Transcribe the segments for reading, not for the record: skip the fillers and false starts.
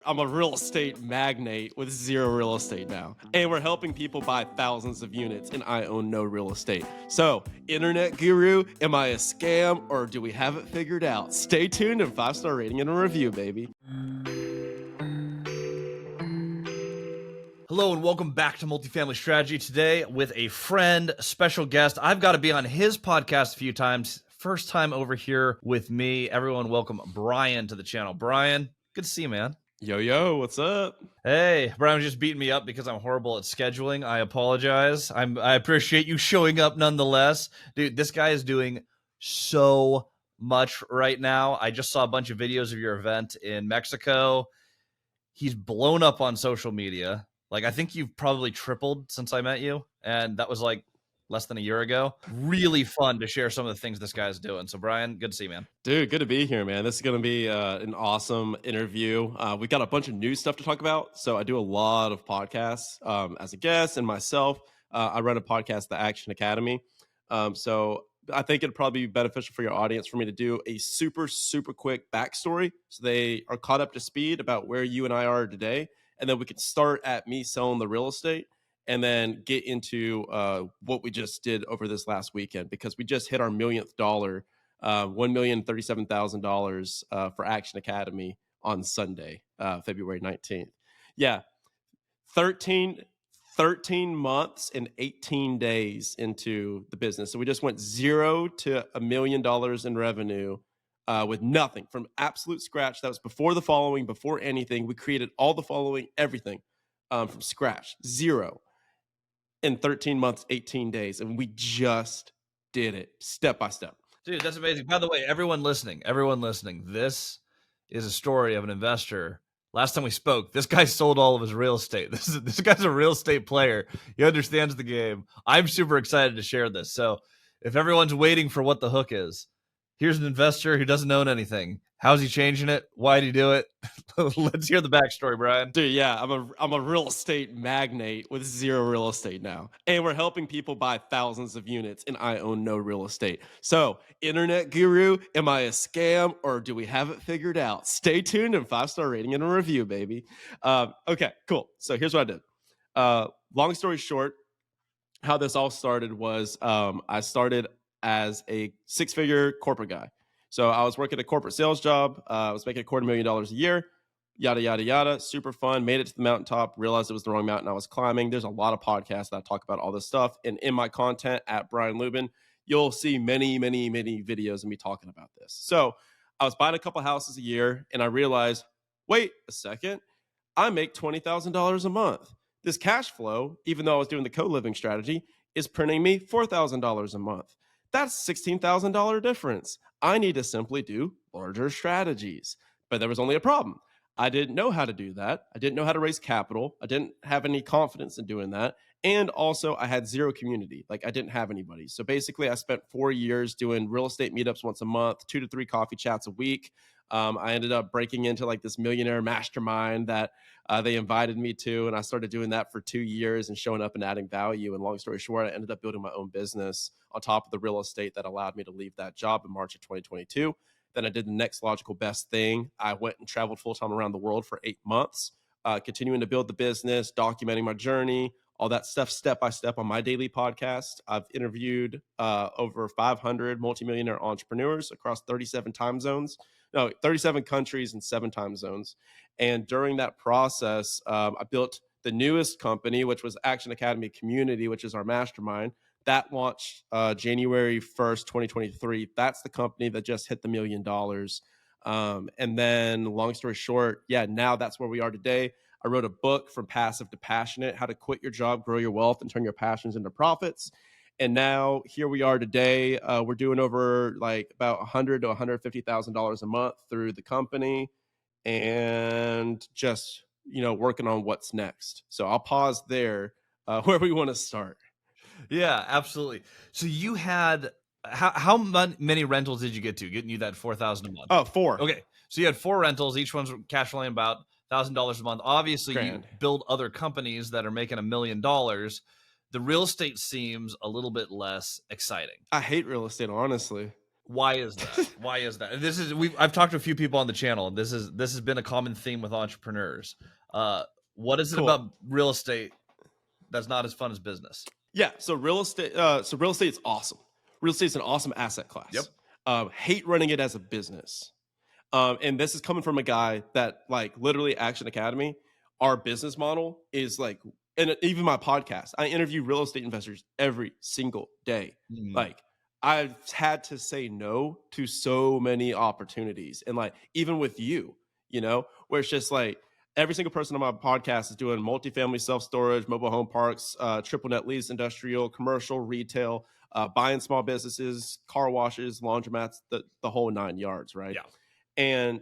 I'm a real estate magnate with zero real estate now. And we're helping people buy thousands of units, and I own no real estate. So, internet guru, am I a scam or do we have it figured out? Stay tuned and 5-star rating and a review, baby. Hello and welcome back to Multifamily Strategy. Today with a friend, special guest. I've got to be on his podcast a few times. First time over here with me. Everyone welcome Brian to the channel. Brian, good to see you, man. Yo, what's up? Hey, Brian was just beating me up because I'm horrible at scheduling. I apologize. I appreciate you showing up nonetheless. Dude, this guy is doing so much right now. I just saw a bunch of videos of your event in Mexico. He's blown up on social media. Like, I think you've probably tripled since I met you, and that was like less than a year ago. Really fun to share some of the things this guy's doing. So, Brian, good to see you, man. Dude, good to be here, man. This is going to be an awesome interview. We got a bunch of new stuff to talk about. So I do a lot of podcasts as a guest and myself. I run a podcast, The Action Academy. So I think it'd probably be beneficial for your audience for me to do a super quick backstory so they are caught up to speed about where you and I are today. And then we can start at me selling the real estate and then get into what we just did over this last weekend, because we just hit our millionth dollar, $1,037,000 for Action Academy on Sunday, February 19th. Yeah, 13 months and 18 days into the business. So we just went $0 to $1 million in revenue with nothing, from absolute scratch. That was before the following, before anything. We created all the following, everything from scratch, zero in 13 months, 18 days. And we just did it step by step. Dude, that's amazing. By the way, everyone listening, this is a story of an investor. Last time we spoke, this guy sold all of his real estate. This guy's a real estate player. He understands the game. I'm super excited to share this. So if everyone's waiting for what the hook is, here's an investor who doesn't own anything. How's he changing it? Why'd he do it? Let's hear the backstory, Brian. Dude, yeah, I'm a real estate magnate with zero real estate now. And we're helping people buy thousands of units, and I own no real estate. So, internet guru, am I a scam or do we have it figured out? Stay tuned and 5-star rating and a review, baby. Okay, cool. So here's what I did. Long story short, how this all started was I started as a 6-figure corporate guy. So I was working a corporate sales job. I was making $250,000 a year, yada. Super fun. Made it to the mountaintop, realized it was the wrong mountain I was climbing. There's a lot of podcasts that talk about all this stuff. And in my content at Brian Luebben, you'll see many videos of me talking about this. So I was buying a couple houses a year, and I realized, wait a second, I make $20,000 a month. This cash flow, even though I was doing the co-living strategy, is printing me $4,000 a month. That's $16,000 difference. I need to simply do larger strategies. But there was only a problem. I didn't know how to do that. I didn't know how to raise capital. I didn't have any confidence in doing that. And also, I had zero community. Like, I didn't have anybody. So basically, I spent 4 years doing real estate meetups once a month, 2 to 3 coffee chats a week. I ended up breaking into like this millionaire mastermind that they invited me to. And I started doing that for 2 years and showing up and adding value. And long story short, I ended up building my own business on top of the real estate that allowed me to leave that job in March of 2022. Then I did the next logical best thing. I went and traveled full-time around the world for 8 months, continuing to build the business, documenting my journey, all that stuff step by step on my daily podcast. I've interviewed over 500 multimillionaire entrepreneurs across 37 countries and 7 time zones. And during that process, I built the newest company, which was Action Academy Community, which is our mastermind. That launched January 1st, 2023. That's the company that just hit the $1 million. And then long story short, now that's where we are today. I wrote a book, From Passive to Passionate, how to quit your job, grow your wealth, and turn your passions into profits. And now here we are today. We're doing over like about $100,000 to $150,000 a month through the company, and just, working on what's next. So I'll pause there where we want to start. Yeah, absolutely. So you had how many rentals did you get to, getting you that $4,000 a month? Oh, 4. Okay, so you had 4 rentals. Each one's cash flowing about $1,000 a month. Obviously, Grand. you build other companies that are making $1 million. The real estate seems a little bit less exciting. I hate real estate, honestly. Why is that? Why is that? And I've talked to a few people on the channel, and this has been a common theme with entrepreneurs. What is it Cool. about real estate that's not as fun as business? Yeah. So real estate. So real estate is awesome. Real estate is an awesome asset class. Yep. Hate running it as a business. And this is coming from a guy that like literally Action Academy. Our business model is like, and even my podcast, I interview real estate investors every single day. Mm. Like I've had to say no to so many opportunities. And like, even with you, where it's just like every single person on my podcast is doing multifamily self-storage, mobile home parks, triple net lease, industrial, commercial, retail, buying small businesses, car washes, laundromats, the whole 9 yards, right? Yeah. And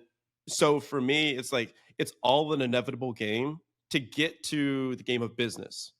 so for me, it's like it's all an inevitable game to get to the game of business.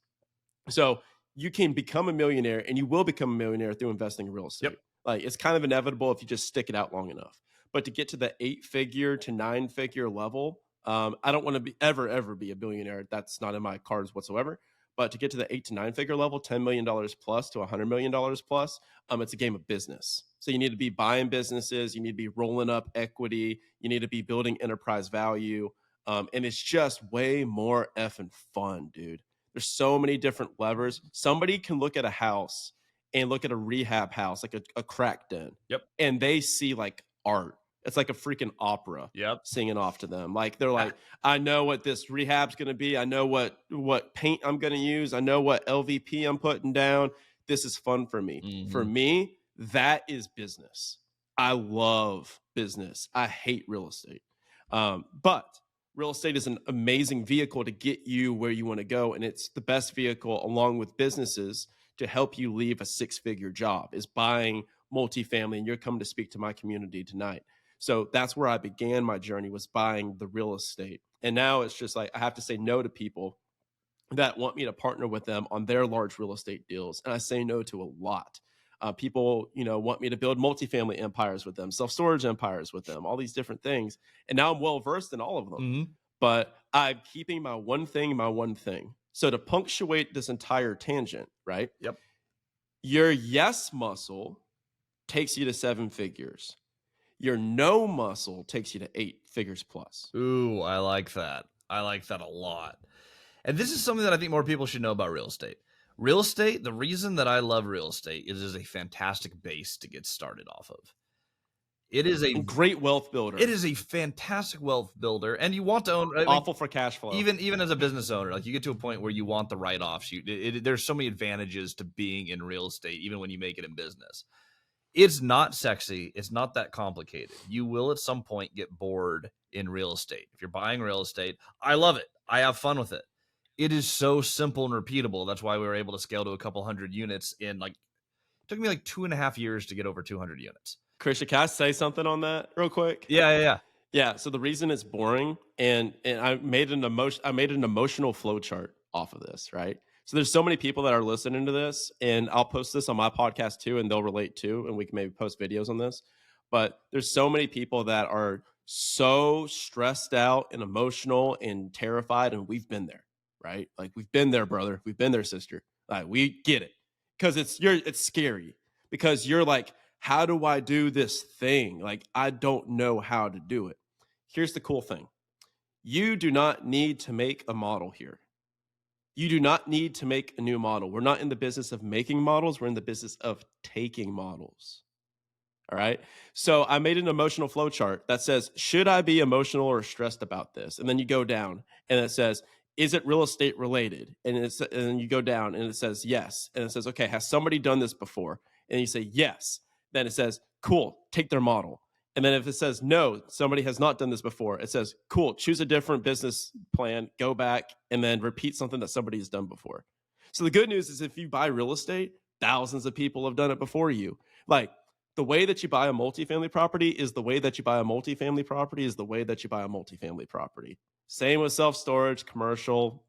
So you can become a millionaire and you will become a millionaire through investing in real estate. Yep. Like it's kind of inevitable if you just stick it out long enough. But to get to the 8-figure to 9-figure level, I don't want to ever be a billionaire. That's not in my cards whatsoever. But to get to the 8 to 9 figure level, $10 million plus to $100 million plus, it's a game of business. So you need to be buying businesses, you need to be rolling up equity, you need to be building enterprise value, and it's just way more effing fun, dude. There's so many different levers. Somebody can look at a house and look at a rehab house, like a crack den, Yep. and they see like art. It's like a freaking opera. Yep. Singing off to them. Like they're like, I know what this rehab's going to be. I know what paint I'm going to use. I know what LVP I'm putting down. This is fun for me. Mm-hmm. For me, that is business. I love business. I hate real estate. But real estate is an amazing vehicle to get you where you want to go. And it's the best vehicle along with businesses to help you leave a 6-figure job is buying multifamily. And you're coming to speak to my community tonight. So that's where I began my journey, was buying the real estate. And now it's just like I have to say no to people that want me to partner with them on their large real estate deals. And I say no to a lot. People, want me to build multifamily empires with them, self-storage empires with them, all these different things. And now I'm well versed in all of them. Mm-hmm. But I'm keeping my one thing. So to punctuate this entire tangent, right? Yep. Your yes muscle takes you to 7 figures. Your no muscle takes you to 8 figures plus. Ooh, I like that. I like that a lot. And this is something that I think more people should know about real estate. Real estate, the reason that I love real estate is a fantastic base to get started off of. It is a great wealth builder. It is a fantastic wealth builder, and you want to own. Awful for cash flow. Even as a business owner, like you get to a point where you want the write-offs. There's so many advantages to being in real estate, even when you make it in business. It's not sexy. It's not that complicated. You will at some point get bored in real estate. If you're buying real estate, I love it. I have fun with it. It is so simple and repeatable. That's why we were able to scale to a couple hundred units in it took me 2.5 years to get over 200 units. Christian, can I say something on that real quick? Yeah. So the reason it's boring, and I made an emotional flow chart off of this, right? So there's so many people that are listening to this, and I'll post this on my podcast too, and they'll relate too, and we can maybe post videos on this. But there's so many people that are so stressed out and emotional and terrified, and we've been there, right? Like we've been there, brother. We've been there, sister. Like we get it, because it's scary, because you're like, how do I do this thing? Like I don't know how to do it. Here's the cool thing: you do not need to make a model here. You do not need to make a new model. We're not in the business of making models. We're in the business of taking models. All right. So I made an emotional flow chart that says, should I be emotional or stressed about this? And then you go down and it says, is it real estate related? And then you go down and it says, yes. And it says, okay, has somebody done this before? And you say, yes. Then it says, cool, take their model. And then if it says, no, somebody has not done this before, it says, cool, choose a different business plan, go back, and then repeat something that somebody has done before. So the good news is if you buy real estate, thousands of people have done it before you. Like the way that you buy a multifamily property is the way that you buy a multifamily property is the way that you buy a multifamily property. Same with self-storage, commercial.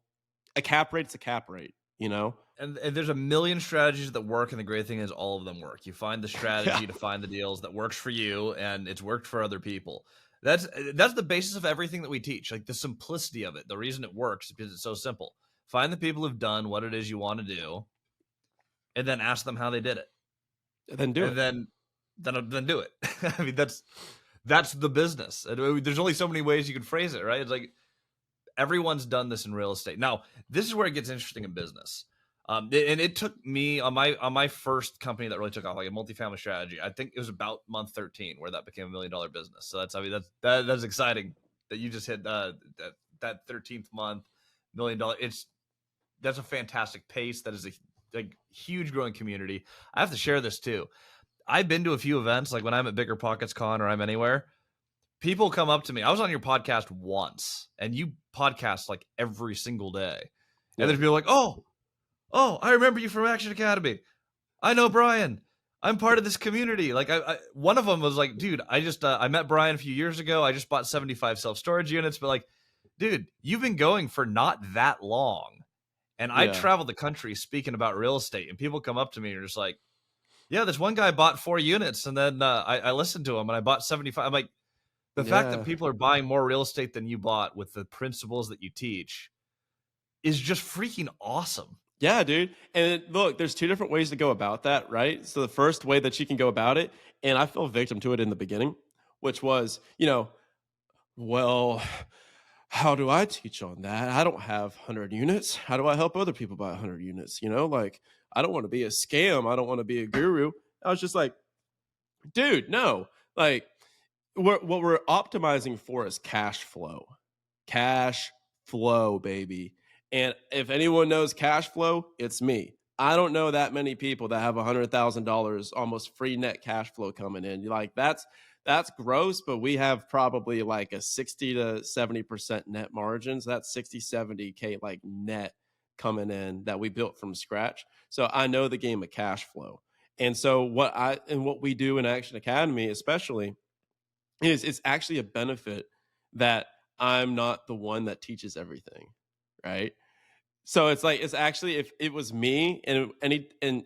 A cap rate's a cap rate, And there's a million strategies that work, and the great thing is all of them work. You find the strategy to find the deals that works for you, and it's worked for other people. That's the basis of everything that we teach, like the simplicity of it. The reason it works is because it's so simple. Find the people who've done what it is you want to do, and then ask them how they did it. And then do it. And then then do it. I mean, that's the business. There's only so many ways you can phrase it, right? It's like everyone's done this in real estate. Now, this is where it gets interesting in business. And it took me on my first company that really took off, like a multifamily strategy. I think it was about month 13 where that became $1 million business. So that's exciting that you just hit that 13th month $1 million. That's a fantastic pace. That is a huge growing community. I have to share this too. I've been to a few events, like when I'm at Bigger Pockets Con or I'm anywhere. People come up to me. I was on your podcast once, and you podcast like every single day. And there's people like, oh, I remember you from Action Academy. I know Brian. I'm part of this community. Like, one of them was like, dude, I met Brian a few years ago. I just bought 75 self-storage units. But like, dude, you've been going for not that long. And I travel the country speaking about real estate, and people come up to me and are just like, yeah, this one guy bought 4 units, and then I listened to him, and I bought 75. I'm like, the fact that people are buying more real estate than you bought with the principles that you teach is just freaking awesome. Yeah, dude. And look, there's 2 different ways to go about that, right? So the first way that you can go about it, and I fell victim to it in the beginning, which was, well, how do I teach on that? I don't have 100 units. How do I help other people buy 100 units? Like, I don't want to be a scam. I don't want to be a guru. I was just like, dude, no. Like, what we're optimizing for is cash flow. Cash flow, baby. And if anyone knows cash flow, it's me. I don't know that many people that have $100,000 almost free net cash flow coming in. Like, that's gross, but we have probably like a 60 to 70% net margins. That's 60, 70K like net coming in that we built from scratch. So I know the game of cash flow. And so what we do in Action Academy, especially, is it's actually a benefit that I'm not the one that teaches everything, right? So it's like, it's actually, if it was me and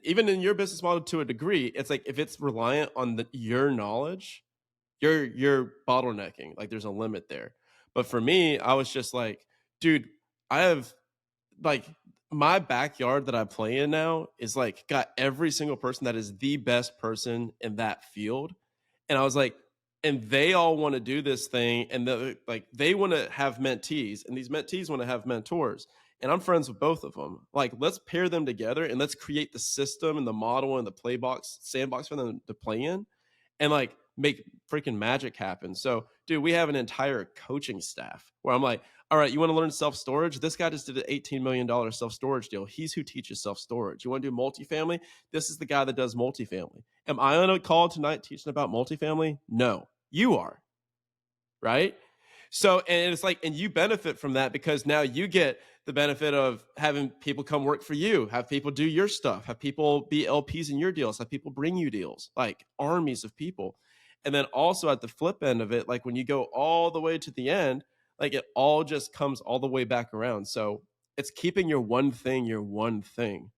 even in your business model to a degree, it's like, if it's reliant on your knowledge, you're bottlenecking. Like, there's a limit there. But for me, I was just like, dude, I have like my backyard that I play in now is like got every single person that is the best person in that field. And I was like, and they all want to do this thing, and they want to have mentees, and these mentees want to have mentors. And I'm friends with both of them. Like, let's pair them together and let's create the system and the model and the sandbox for them to play in, and like make freaking magic happen. So, dude, we have an entire coaching staff where I'm like, all right, you want to learn self-storage? This guy just did an $18 million self-storage deal. He's who teaches self-storage. You want to do multifamily? This is the guy that does multifamily. Am I on a call tonight teaching about multifamily? No, you are, right? So, and it's like, and you benefit from that because now you get the benefit of having people come work for you, have people do your stuff, have people be LPs in your deals, have people bring you deals, like armies of people. And then also at the flip end of it, like when you go all the way to the end, like it all just comes all the way back around. So it's keeping your one thing.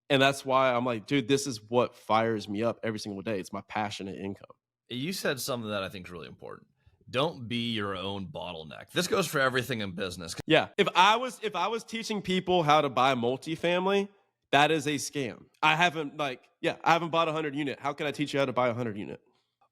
And that's why I'm like, dude, this is what fires me up every single day. It's my passionate income. You said something that I think is really important. Don't be your own bottleneck. This goes for everything in business. Yeah. If I was teaching people how to buy multifamily, that is a scam. I haven't bought a 100 unit. How can I teach you how to buy a 100 unit?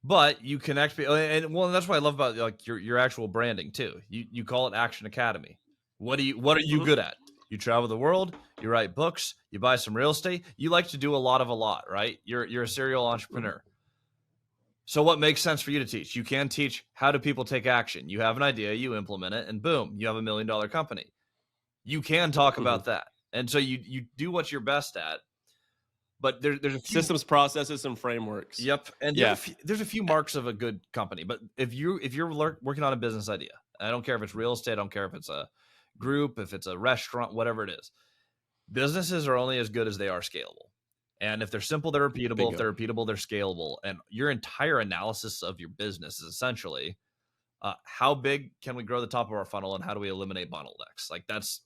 But you connect people, and well, that's what I love about like your actual branding too. You call it Action Academy. What are you good at? You travel the world, you write books, you buy some real estate. You like to do a lot, right? You're a serial entrepreneur. So what makes sense for you to teach? You can teach how do people take action. You have an idea, you implement it, and boom, you have $1 million company. You can talk about that. And so you do what you're best at. But there's a few systems, processes, and frameworks. Yep. And there's a few marks of a good company. But if you're working on a business idea, I don't care if it's real estate, I don't care if it's a group, if it's a restaurant, whatever it is, businesses are only as good as they are scalable. And if they're simple, they're repeatable. Bingo. If they're repeatable, they're scalable. And your entire analysis of your business is essentially how big can we grow the top of our funnel, and how do we eliminate bottlenecks? Like that's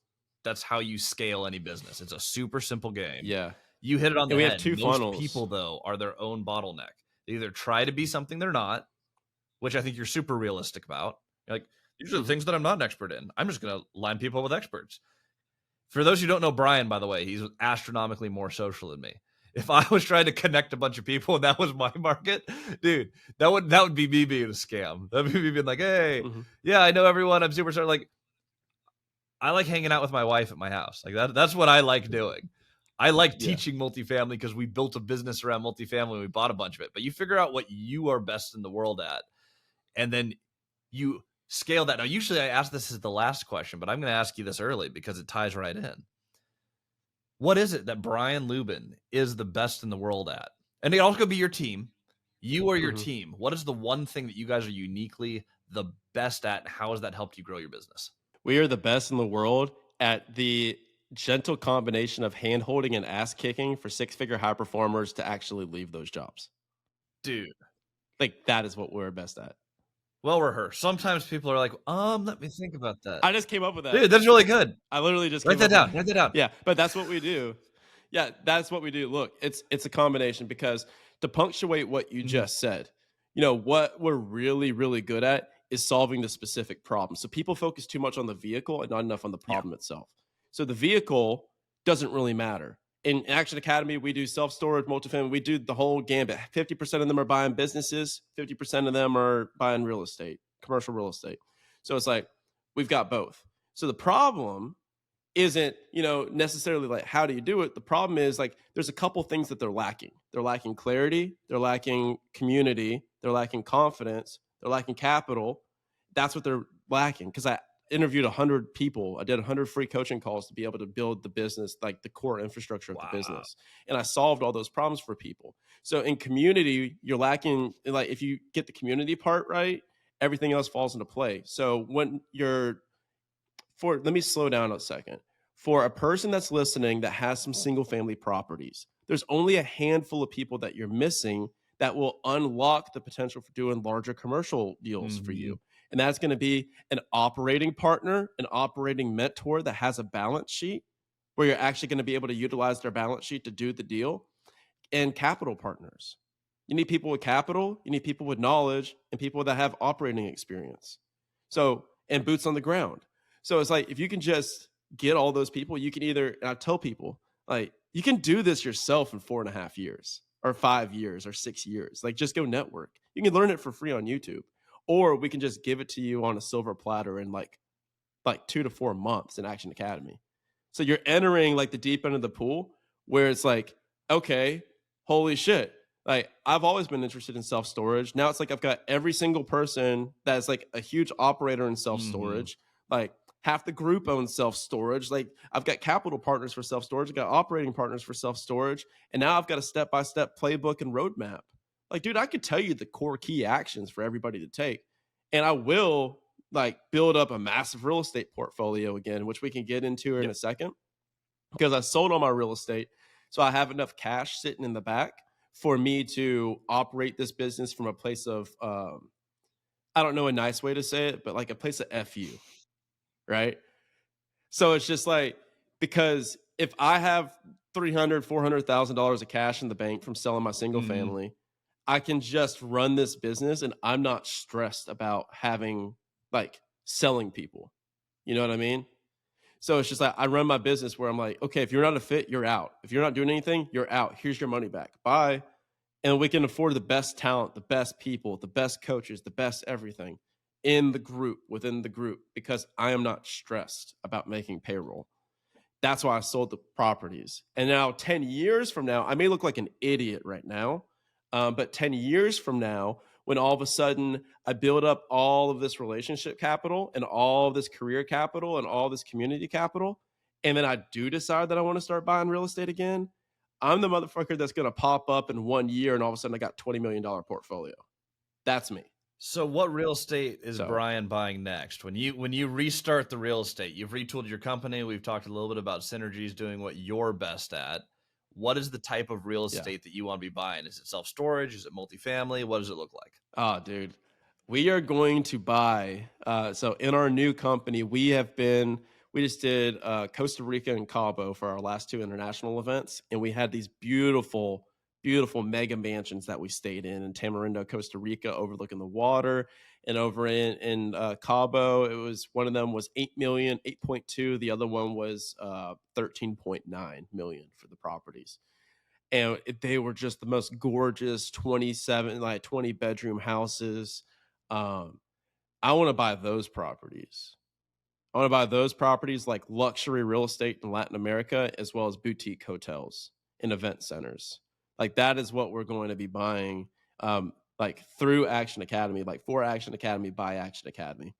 how you scale any business. It's a super simple game. Yeah. You hit it on the head. We have 2 funnels. Most people, though, are their own bottleneck. They either try to be something they're not, which I think you're super realistic about. You're like, these are the things that I'm not an expert in. I'm just going to line people with experts. For those who don't know Brian, by the way, he's astronomically more social than me. If I was trying to connect a bunch of people and that was my market, dude, that would be me being a scam. That'd be me being like, hey, Mhm. yeah, I know everyone. I'm super sorry. Like, I like hanging out with my wife at my house. Like that's what I like doing. I like Yeah. teaching multifamily because we built a business around multifamily and we bought a bunch of it. But you figure out what you are best in the world at, and then you scale that. Now, usually I ask this as the last question, but I'm going to ask you this early because it ties right in. What is it that Brian Luebben is the best in the world at? And it also could be your team. You or your Mhm. team. What is the one thing that you guys are uniquely the best at? And how has that helped you grow your business? We are the best in the world at the gentle combination of hand holding and ass kicking for six-figure high performers to actually leave those jobs. Dude, Like, that is what we're best at. well rehearsed. Sometimes people are like, let me think about that. I just came up with that. Dude, that's really good. I literally just Write came that up with down. Write that down. Yeah, but that's what we do. Yeah, that's what we do. Look, it's a combination because to punctuate what you Mhm. just said, what we're really, really good at is solving the specific problem. So people focus too much on the vehicle and not enough on the Yeah. problem itself. So the vehicle doesn't really matter. In Action Academy, we do self-storage, multifamily, we do the whole gambit. 50% of them are buying businesses, 50% of them are buying real estate, commercial real estate. So it's like we've got both. So the problem isn't, necessarily like how do you do it? The problem is like there's a couple things that they're lacking. They're lacking clarity, they're lacking community, they're lacking confidence, they're lacking capital. That's what they're lacking. Because I interviewed 100 people. I did 100 free coaching calls to be able to build the business, like the core infrastructure of the Wow. business. And I solved all those problems for people. So in community, you're lacking, like if you get the community part right, everything else falls into play. So when you're for let me slow down a second. For a person that's listening that has some single family properties, there's only a handful of people that you're missing that will unlock the potential for doing larger commercial deals for Mhm. you. And that's going to be an operating partner, an operating mentor that has a balance sheet where you're actually going to be able to utilize their balance sheet to do the deal, and capital partners. You need people with capital, you need people with knowledge, and people that have operating experience. So, and boots on the ground. So it's like if you can just get all those people, you can either, and I tell people, like, you can do this yourself in 4.5 years or 5 years or 6 years. Like, just go network. You can learn it for free on YouTube, or we can just give it to you on a silver platter in like 2 to 4 months in Action Academy. So you're entering like the deep end of the pool where it's like, okay, holy shit. Like I've always been interested in self storage. Now it's like I've got every single person that's like a huge operator in self Mhm. storage. Like half the group owns self storage. Like I've got capital partners for self storage. I've got operating partners for self storage. And now I've got a step by step playbook and roadmap. Like, dude, I could tell you the core key actions for everybody to take. And I will like build up a massive real estate portfolio again, which we can get into in Yep. a second because I sold all my real estate. So I have enough cash sitting in the back for me to operate this business from a place of, I don't know a nice way to say it, but like a place of FU, right? So it's just like, because if I have 300, $400,000 of cash in the bank from selling my single Mhm. family, I can just run this business and I'm not stressed about having like selling people. You know what I mean? So it's just like I run my business where I'm like, okay, if you're not a fit, you're out. If you're not doing anything, you're out. Here's your money back. Bye. And we can afford the best talent, the best people, the best coaches, the best everything in the group, within the group, because I am not stressed about making payroll. That's why I sold the properties. And now, 10 years from now, I may look like an idiot right now, but 10 years from now, when all of a sudden I build up all of this relationship capital and all of this career capital and all this community capital, and then I do decide that I want to start buying real estate again, I'm the motherfucker that's going to pop up in 1 year and all of a sudden I got $20 million portfolio. That's me. So what real estate is So, Brian buying next? When you restart the real estate, you've retooled your company. We've talked a little bit about synergies, doing what you're best at. What is the type of real yeah. estate that you want to be buying? Is it self-storage? Is it multifamily? What does it look like? Oh, dude. We are going to buy. So in our new company, we just did Costa Rica and Cabo for our last two international events. And we had these beautiful, beautiful mega mansions that we stayed in Tamarindo, Costa Rica, overlooking the water. And over in Cabo, it was one of them was 8 million, 8.2. The other one was 13.9 million for the properties. and they were just the most gorgeous 27, like 20 bedroom houses. Um, I want to buy those properties. I want to buy those properties like luxury real estate in Latin America, as well as boutique hotels and event centers. Like that is what we're going to be buying, like through Action Academy, like for Action Academy by Action Academy.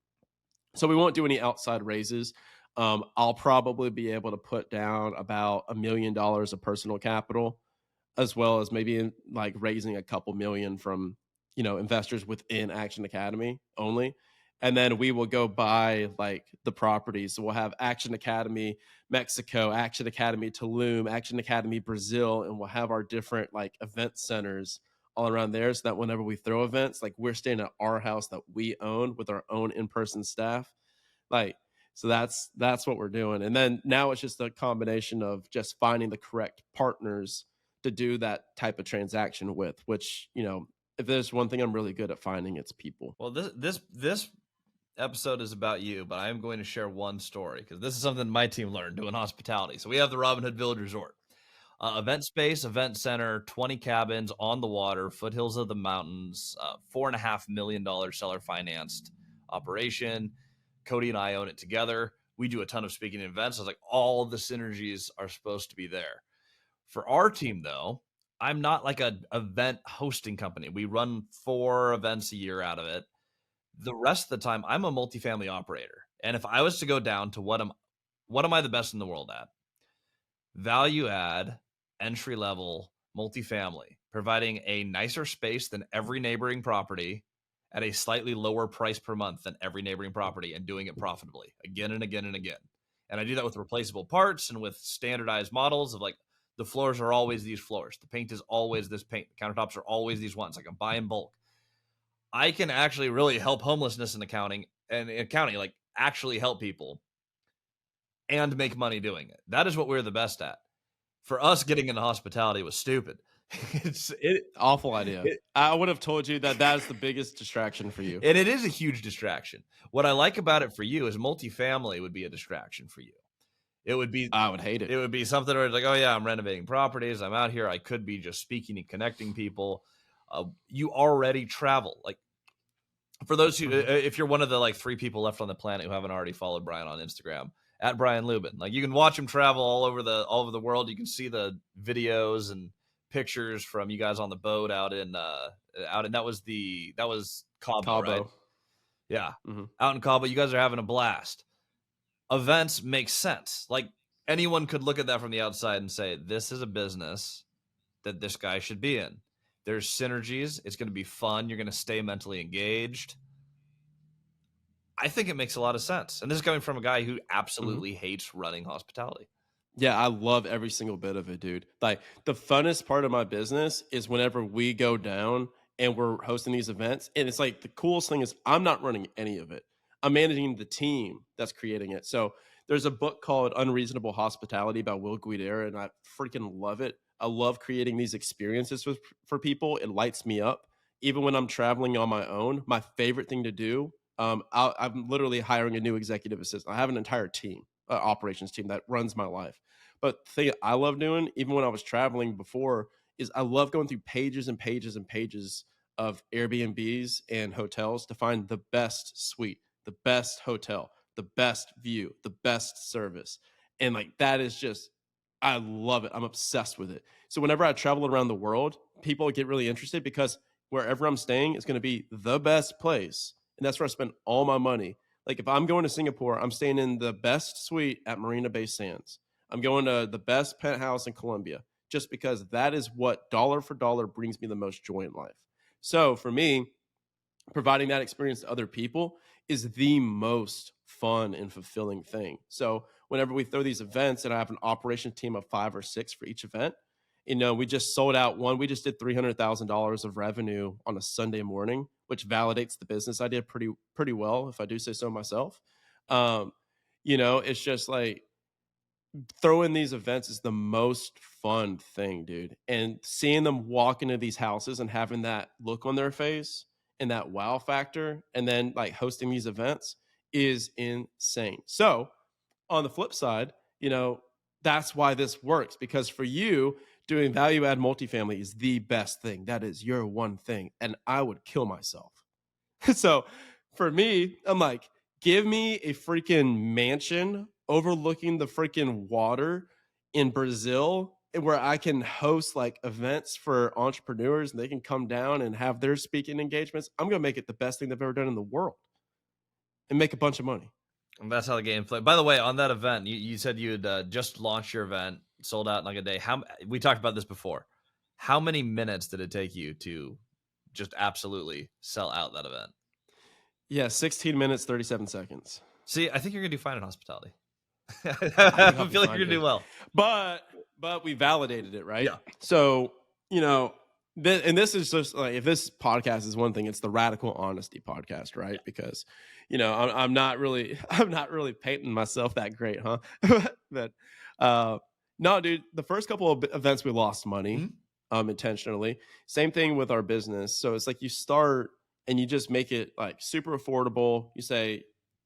So we won't do any outside raises. I'll probably be able to put down about $1 million of personal capital, as well as maybe like raising a couple million from investors within Action Academy only. And then we will go buy like the properties. So we'll have Action Academy Mexico, Action Academy Tulum, Action Academy Brazil, and we'll have our different like event centers all around there, so that whenever we throw events, like we're staying at our house that we own with our own in-person staff. Like, so that's what we're doing. And then now it's just a combination of just finding the correct partners to do that type of transaction with, which, if there's one thing I'm really good at finding, it's people. Well, this episode is about you, but I am going to share one story because this is something my team learned doing hospitality. So we have the Robin Hood Village Resort. Event space, event center, 20 cabins on the water, foothills of the mountains, $4.5 million seller financed operation. Cody and I own it together. We do a ton of speaking events. I was like, all of the synergies are supposed to be there. For our team, though, I'm not like an event hosting company. We run 4 events a year out of it. The rest of the time, I'm a multifamily operator. And if I was to go down to what am I the best in the world at? Value add, entry level, multifamily, providing a nicer space than every neighboring property at a slightly lower price per month than every neighboring property, and doing it profitably again and again and again. And I do that with replaceable parts and with standardized models of like the floors are always these floors. The paint is always this paint. The countertops are always these ones. I can buy in bulk. I can actually really help homelessness in accounting like actually help people and make money doing it. That is what we're the best at. For us, getting into hospitality was stupid. Awful idea. I would have told you that is the biggest distraction for you. And it is a huge distraction. What I like about it for you is multifamily would be a distraction for you. It would be, I would hate it. It would be something where it's like, oh yeah, I'm renovating properties. I'm out here. I could be just speaking and connecting people. You already travel. Like for those who, if you're one of the like 3 people left on the planet who haven't already followed Brian on Instagram, at Brian Luebben, like you can watch him travel all over the world. You can see the videos and pictures from you guys on the boat out in that was Cabo. Right? Yeah. Mm-hmm. Out in Cabo, you guys are having a blast. Events make sense. Like anyone could look at that from the outside and say, this is a business that this guy should be in. There's synergies. It's going to be fun. You're going to stay mentally engaged. I think it makes a lot of sense. And this is coming from a guy who absolutely hates running hospitality. Yeah, I love every single bit of it, dude. Like the funnest part of my business is whenever we go down and we're hosting these events. And it's like the coolest thing is I'm not running any of it. I'm managing the team that's creating it. So there's a book called Unreasonable Hospitality by Will Guidara, and I freaking love it. I love creating these experiences for people. It lights me up. Even when I'm traveling on my own, my favorite thing to do, I'm literally hiring a new executive assistant. I have an entire team, operations team that runs my life. But the thing I love doing, even when I was traveling before, is I love going through pages and pages and pages of Airbnbs and hotels to find the best suite, the best hotel, the best view, the best service. And like that is just, I love it. I'm obsessed with it. So whenever I travel around the world, people get really interested because wherever I'm staying is going to be the best place. And that's where I spend all my money. Like if I'm going to Singapore, I'm staying in the best suite at Marina Bay Sands. I'm going to the best penthouse in Colombia just because that is what dollar for dollar brings me the most joy in life. So for me, providing that experience to other people is the most fun and fulfilling thing. So whenever we throw these events and I have an operation team of 5 or 6 for each event, we just sold out one. We just did $300,000 of revenue on a Sunday morning, which validates the business idea pretty well, if I do say so myself. It's just like throwing these events is the most fun thing, dude. And seeing them walk into these houses and having that look on their face and that wow factor, and then like hosting these events is insane. So on the flip side, that's why this works, because for you doing value add multifamily is the best thing. That is your one thing. And I would kill myself. So for me, I'm like, give me a freaking mansion overlooking the freaking water in Brazil where I can host like events for entrepreneurs and they can come down and have their speaking engagements. I'm going to make it the best thing they've ever done in the world and make a bunch of money. And that's how the game played. By the way, on that event, you said you had just launched your event, sold out in like a day. We talked about this before. How many minutes did it take you to just absolutely sell out that event? Yeah, 16 minutes, 37 seconds. See, I think you're gonna do fine in hospitality. I I think I'll feel be like fine, you're gonna do dude. well. But we validated it, right? Yeah. So, you know, and this is just like, if this podcast is one thing, it's the radical honesty podcast, right? Because, you know, I'm not really painting myself that great, huh? But no, dude, the first couple of events we lost money intentionally. Same thing with our business. So it's like you start and you just make it like super affordable. You say,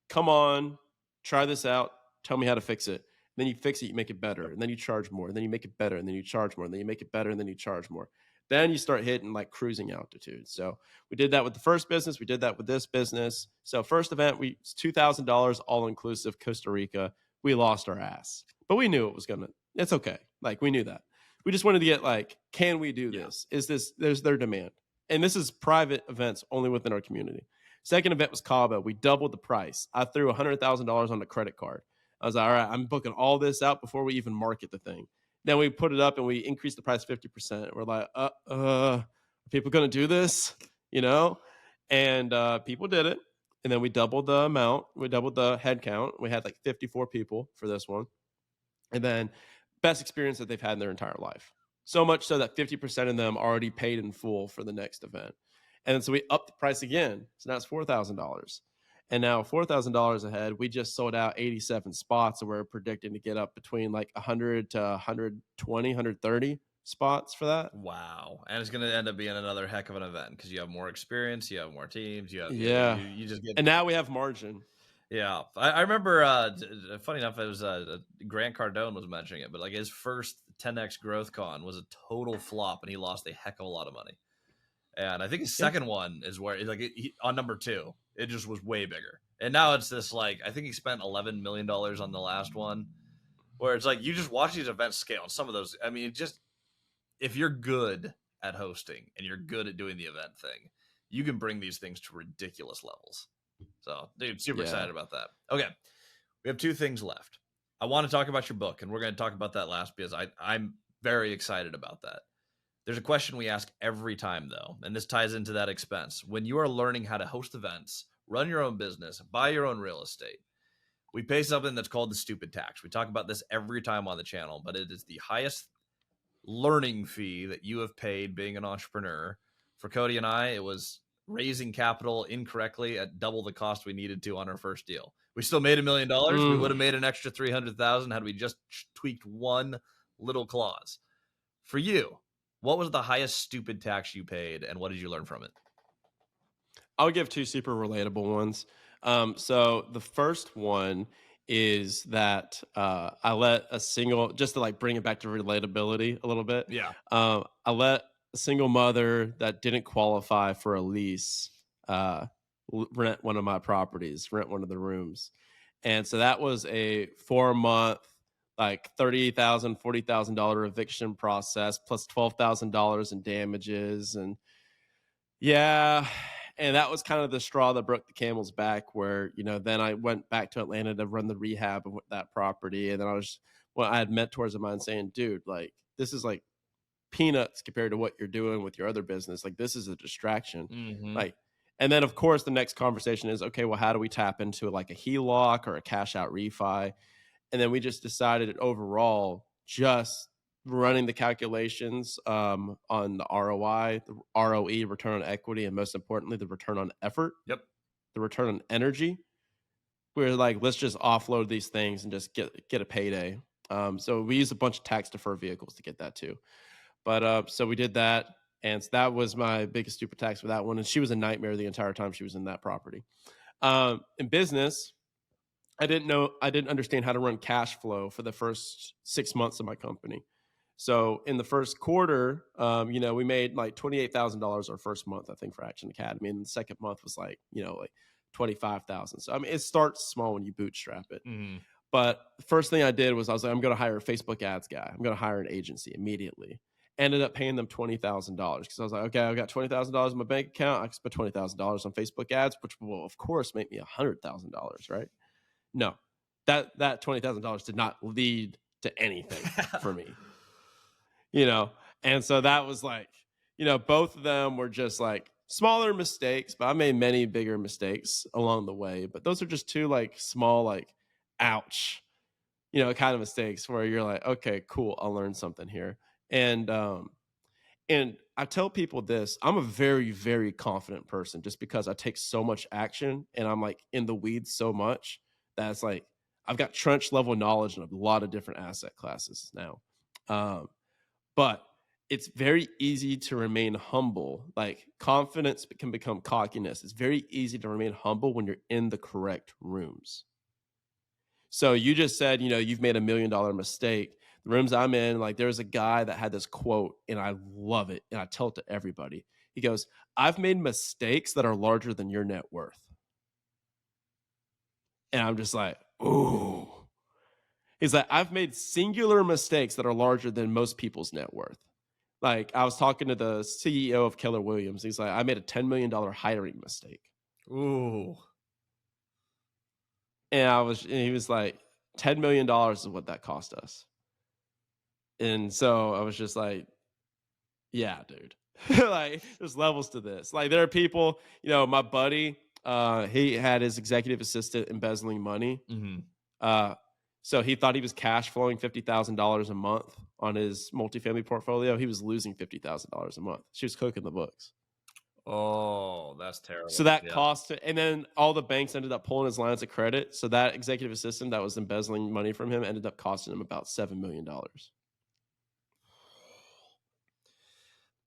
come on, try this out, tell me how to fix it. Then you fix it, you make it better, and then you charge more, and then you make it better, and then you charge more, and then you make it better, and then you charge more. Then you start hitting like cruising altitude. So we did that with the first business. We did that with this business. So first event, it's $2,000 all inclusive, Costa Rica. We lost our ass, but we knew it was gonna. It's okay. Like we knew that. We just wanted to get like, can we do this? Is this there's their demand? And this is private events only within our community. Second event was Cabo. We doubled the price. I threw $100,000 on the credit card. I was like, all right, I'm booking all this out before we even market the thing. Then we put it up and we increased the price 50%. We're like, are people going to do this? You know? And people did it. And then we doubled the amount. We doubled the head count. We had like 54 people for this one. And then best experience that they've had in their entire life. So much so that 50% of them already paid in full for the next event. And so we upped the price again. So now it's $4,000. And now $4,000 ahead, we just sold out 87 spots. And we're predicting to get up between like 100 to 120, 130 spots for that. Wow. And it's going to end up being another heck of an event because you have more experience, you have more teams, you just get. And now we have margin. Yeah. I remember, funny enough, it was Grant Cardone was mentioning it, but like his first 10X Growth Con was a total flop and he lost a heck of a lot of money. And I think his second one is where like on number 2, it just was way bigger. And now it's this like, I think he spent $11 million on the last one, where it's like you just watch these events scale. And some of those, I mean, just if you're good at hosting and you're good at doing the event thing, you can bring these things to ridiculous levels. So, dude, super excited about that. Okay, we have 2 things left. I want to talk about your book, and we're going to talk about that last because I'm very excited about that. There's a question we ask every time, though, and this ties into that expense. When you are learning how to host events, run your own business, buy your own real estate, we pay something that's called the stupid tax. We talk about this every time on the channel, but it is the highest learning fee that you have paid being an entrepreneur. For Cody and I, it was raising capital incorrectly at double the cost we needed to on our first deal. We still made $1 million. We would have made an extra 300,000 had we just tweaked one little clause. For you, what was the highest stupid tax you paid, and what did you learn from it? I'll give 2 super relatable ones. So the first one is that I let a single, just to like bring it back to relatability a little bit. Yeah. I let a single mother that didn't qualify for a lease rent one of my properties, rent one of the rooms. And so that was a 4-month, like $30,000, $40,000 eviction process plus $12,000 in damages. And yeah. And that was kind of the straw that broke the camel's back where, you know, then I went back to Atlanta to run the rehab of that property. And then I had mentors of mine saying, dude, like, this is like peanuts compared to what you're doing with your other business. Like, this is a distraction. Mm-hmm. Like, and then of course the next conversation is, okay, well, how do we tap into like a HELOC or a cash out refi? And then we just decided overall, just running the calculations on the ROI, the ROE, return on equity, and most importantly, the return on effort. Yep. The return on energy. We're like, let's just offload these things and just get a payday. So we use a bunch of tax deferred vehicles to get that too. But so we did that. And so that was my biggest stupid tax for that one. And she was a nightmare the entire time she was in that property. In business, I didn't understand how to run cash flow for the first 6 months of my company. So in the first quarter, we made like $28,000 our first month, I think, for Action Academy, and the second month was like, like 25,000. So I mean, it starts small when you bootstrap it. Mm-hmm. But the first thing I did was I was like, I'm going to hire a Facebook ads guy. I'm going to hire an agency immediately. Ended up paying them $20,000 because I was like, okay, I've got $20,000 in my bank account. I can spend $20,000 on Facebook ads, which will of course make me $100,000, right? No, that $20,000 did not lead to anything for me, And so that was like, both of them were just like smaller mistakes, but I made many bigger mistakes along the way. But those are just two like small, like, ouch, kind of mistakes where you're like, okay, cool, I'll learn something here. And I tell people this, I'm a very, very confident person just because I take so much action and I'm like in the weeds so much that it's like I've got trench level knowledge in a lot of different asset classes now. But it's very easy to remain humble. Like confidence can become cockiness. It's very easy to remain humble when you're in the correct rooms. So you just said, you've made $1 million mistake. The rooms I'm in, like there's a guy that had this quote and I love it. And I tell it to everybody. He goes, I've made mistakes that are larger than your net worth. And I'm just like, ooh. He's like, I've made singular mistakes that are larger than most people's net worth. Like I was talking to the CEO of Keller Williams. He's like, I made a $10 million hiring mistake. Ooh. And he was like, $10 million is what that cost us. And so I was just like, yeah, dude. Like there's levels to this. Like there are people, my buddy, he had his executive assistant embezzling money. Mm-hmm. So he thought he was cash flowing $50,000 a month on his multifamily portfolio. He was losing $50,000 a month. She was cooking the books. Oh, that's terrible. So that cost, and then all the banks ended up pulling his lines of credit. So that executive assistant that was embezzling money from him ended up costing him about $7 million.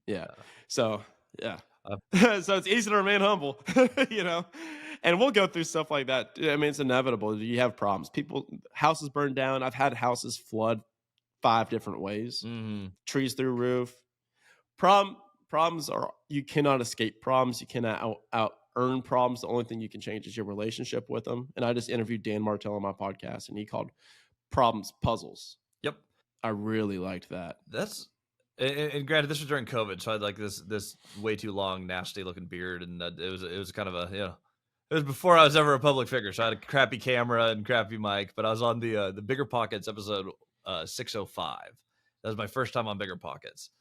Yeah. So, yeah. So it's easy to remain humble, and we'll go through stuff like that. I mean, it's inevitable. You have problems. Houses burn down. I've had houses flood 5 different ways. Mm-hmm. Trees through roof. Problems are, you cannot escape problems. You cannot out earn problems. The only thing you can change is your relationship with them. And I just interviewed Dan Martell on my podcast, and he called problems puzzles. Yep. I really liked that. And granted, this was during COVID, so I had like this way too long, nasty looking beard, and it was kind of a it was before I was ever a public figure, so I had a crappy camera and crappy mic. But I was on the Bigger Pockets episode 605. That was my first time on Bigger Pockets.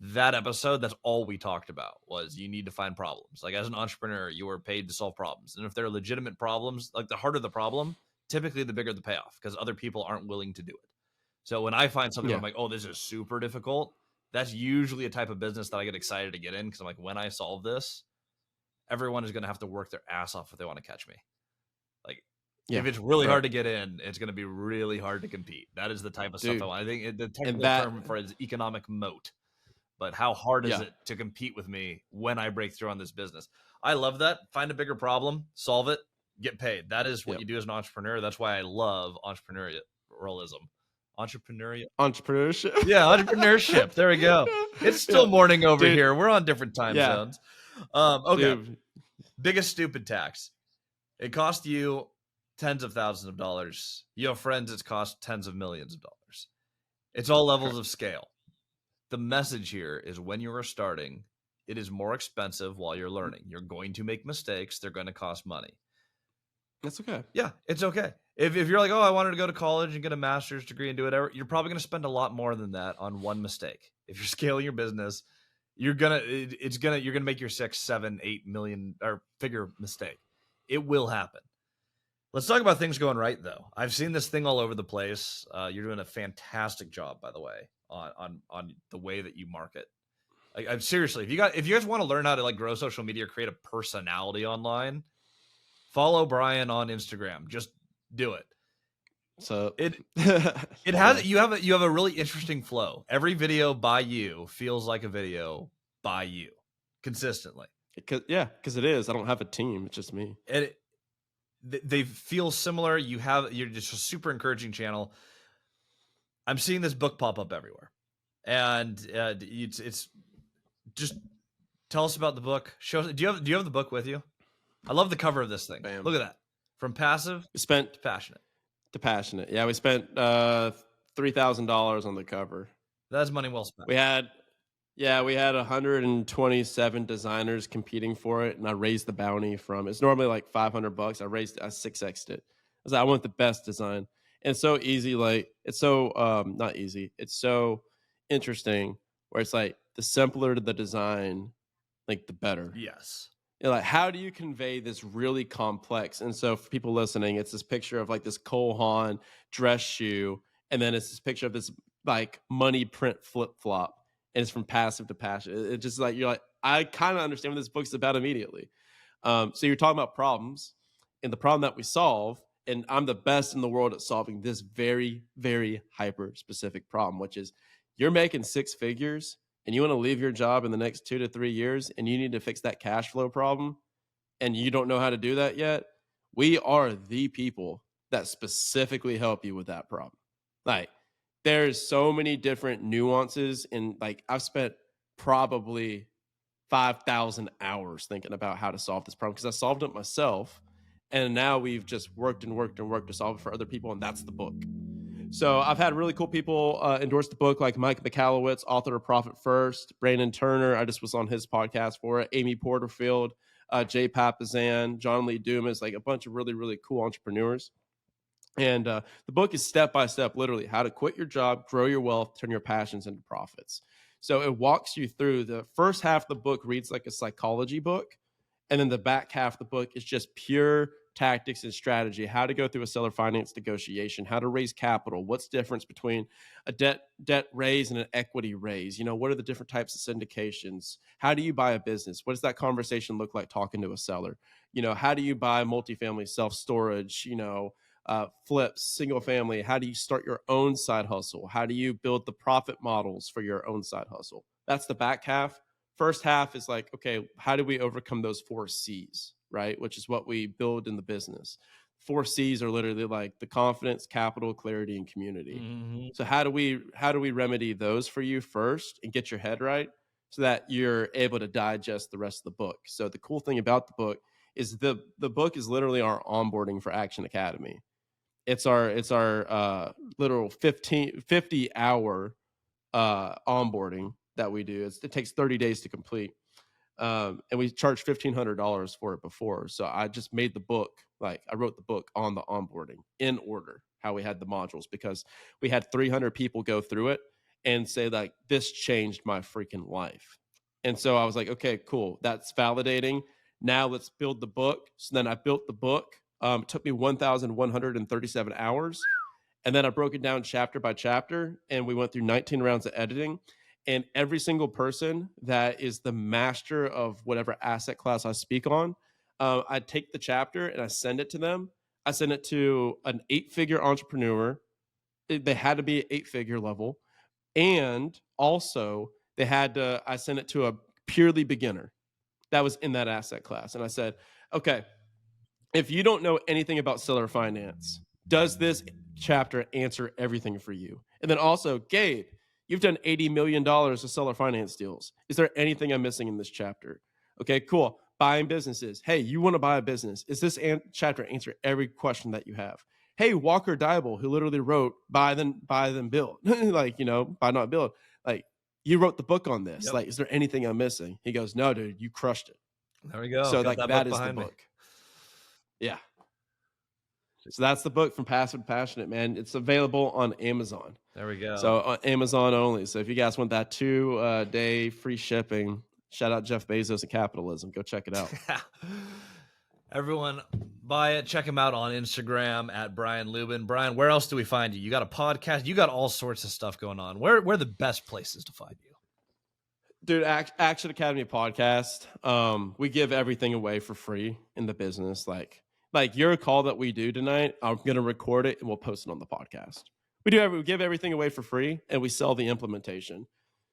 That episode, that's all we talked about was you need to find problems. Like as an entrepreneur, you are paid to solve problems, and if they're legitimate problems, like the harder the problem, typically the bigger the payoff because other people aren't willing to do it. So when I find something, I'm like, oh, this is super difficult. That's usually a type of business that I get excited to get in because I'm like, when I solve this, everyone is going to have to work their ass off if they want to catch me. Like, if it's really hard to get in, it's going to be really hard to compete. That is the type of stuff I want. I think the technical term for it is economic moat. But how hard is it to compete with me when I break through on this business? I love that. Find a bigger problem, solve it, get paid. That is what you do as an entrepreneur. That's why I love entrepreneurialism. Entrepreneurship. Yeah, entrepreneurship. There we go. It's still morning over here. We're on different time zones. Okay. Dude. Biggest stupid tax. It cost you tens of thousands of dollars. You have friends, it's cost tens of millions of dollars. It's all levels of scale. The message here is when you are starting, it is more expensive while you're learning. You're going to make mistakes. They're going to cost money. That's okay. Yeah, it's okay. If you're like, oh, I wanted to go to college and get a master's degree and do whatever, you're probably going to spend a lot more than that on one mistake. If you're scaling your business, you're gonna make your 6, 7, 8 million or figure mistake. It will happen. Let's talk about things going right, though. I've seen this thing all over the place. You're doing a fantastic job, by the way, on the way that you market. I'm seriously, if you guys want to learn how to like grow social media, or create a personality online, follow Brian on Instagram. Just do it. So it has you have a really interesting flow. Every video by you feels like a video by you consistently. Because it is. I don't have a team. It's just me. And they feel similar. You're just a super encouraging channel. I'm seeing this book pop up everywhere. and it's just tell us about the book. Do you have the book with you? I love the cover of this thing. Bam. Look at that. From passive to passionate. Yeah, we spent $3,000 on the cover. That's money well spent. We had 127 designers competing for it, and I raised the bounty from it's normally like $500. I 6x'd it. I was like, I want the best design. And it's so easy, like it's so not easy. It's so interesting where it's like the simpler the design, like the better. Yes. Like, how do you convey this really complex? And so for people listening, it's this picture of like this Cole Haan dress shoe, and then it's this picture of this like money print flip flop, and it's from passive to passion. It's just like you're like, I kind of understand what this book's about immediately. So you're talking about problems, and the problem that we solve, and I'm the best in the world at solving this very, very hyper specific problem, which is you're making six figures and you want to leave your job in the next 2 to 3 years and you need to fix that cash flow problem and you don't know how to do that yet, we are the people that specifically help you with that problem. Like, there's so many different nuances, and like I've spent probably 5,000 hours thinking about how to solve this problem because I solved it myself, and now we've just worked to solve it for other people, and that's the book. So I've had really cool people endorse the book, like Mike Michalowicz, author of Profit First, Brandon Turner. I just was on his podcast for it. Amy Porterfield, Jay Papazan, John Lee Dumas, like a bunch of really, really cool entrepreneurs. And the book is step by step, literally, how to quit your job, grow your wealth, turn your passions into profits. So it walks you through. The first half of the book reads like a psychology book. And then the back half of the book is just pure tactics and strategy, how to go through a seller finance negotiation, how to raise capital, what's the difference between a debt raise and an equity raise, what are the different types of syndications, how do you buy a business, what does that conversation look like talking to a seller, how do you buy multifamily, self-storage, flips, single family, how do you start your own side hustle, how do you build the profit models for your own side hustle. That's the back half. First half is like, okay, how do we overcome those 4 C's, right? Which is what we build in the business. 4 C's are literally like the confidence, capital, clarity, and community. Mm-hmm. So how do we remedy those for you first and get your head right so that you're able to digest the rest of the book? So the cool thing about the book is the book is literally our onboarding for Action Academy. It's our literal 50 hour onboarding that we do. It takes 30 days to complete. And we charged $1,500 for it before. So I just made the book, like I wrote the book on the onboarding in order, how we had the modules, because we had 300 people go through it and say like, this changed my freaking life. And so I was like, okay, cool. That's validating. Now let's build the book. So then I built the book. It took me 1,137 hours. And then I broke it down chapter by chapter, and we went through 19 rounds of editing. And every single person that is the master of whatever asset class I speak on, I take the chapter and I send it to them. I send it to an 8-figure entrepreneur. They had to be 8-figure level. And also I sent it to a purely beginner that was in that asset class. And I said, okay, if you don't know anything about seller finance, does this chapter answer everything for you? And then also, Gabe, you've done $80 million of seller finance deals. Is there anything I'm missing in this chapter? Okay, cool. Buying businesses. Hey, you want to buy a business. Is this chapter answer every question that you have? Hey, Walker Dybel, who literally wrote Buy Then Build, like, buy not build. Like, you wrote the book on this. Yep. Like, is there anything I'm missing? He goes, no, dude, you crushed it. There we go. So like that is the book. Yeah. So that's the book, From Passive to Passionate, man. It's available on Amazon. There we go. So on Amazon only. So if you guys want that 2-day free shipping, shout out Jeff Bezos and capitalism. Go check it out. Everyone, buy it. Check him out on Instagram at Brian Luebben. Brian, where else do we find you? You got a podcast. You got all sorts of stuff going on. Where are the best places to find you? Dude, Action Academy podcast. We give everything away for free in the business. Like your call that we do tonight, I'm going to record it and we'll post it on the podcast. We give everything away for free and we sell the implementation.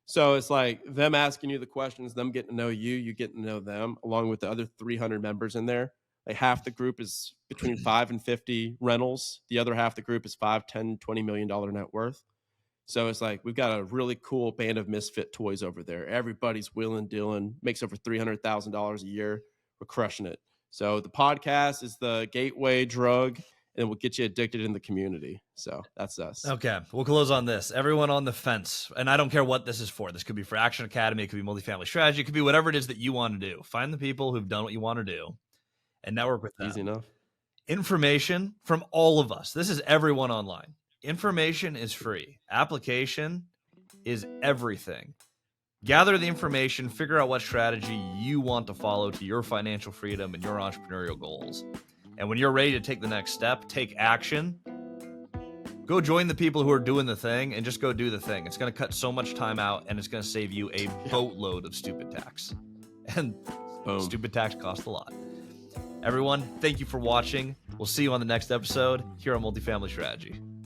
So it's like them asking you the questions, them getting to know you, you getting to know them, along with the other 300 members in there. Like half the group is between 5 and 50 rentals. The other half of the group is $5, $10, $20 million net worth. So it's like we've got a really cool band of misfit toys over there. Everybody's wheeling, dealing, makes over $300,000 a year. We're crushing it. So the podcast is the gateway drug, and it will get you addicted in the community. So that's us. Okay, we'll close on this. Everyone on the fence, and I don't care what this is for. This could be for Action Academy. It could be multifamily strategy. It could be whatever it is that you want to do. Find the people who've done what you want to do and network with them. Easy enough. Information from all of us. This is everyone online. Information is free. Application is everything. Gather the information, figure out what strategy you want to follow to your financial freedom and your entrepreneurial goals. And when you're ready to take the next step, take action, go join the people who are doing the thing and just go do the thing. It's going to cut so much time out and it's going to save you a boatload of stupid tax. And stupid tax costs a lot. Everyone, thank you for watching. We'll see you on the next episode here on Multifamily Strategy.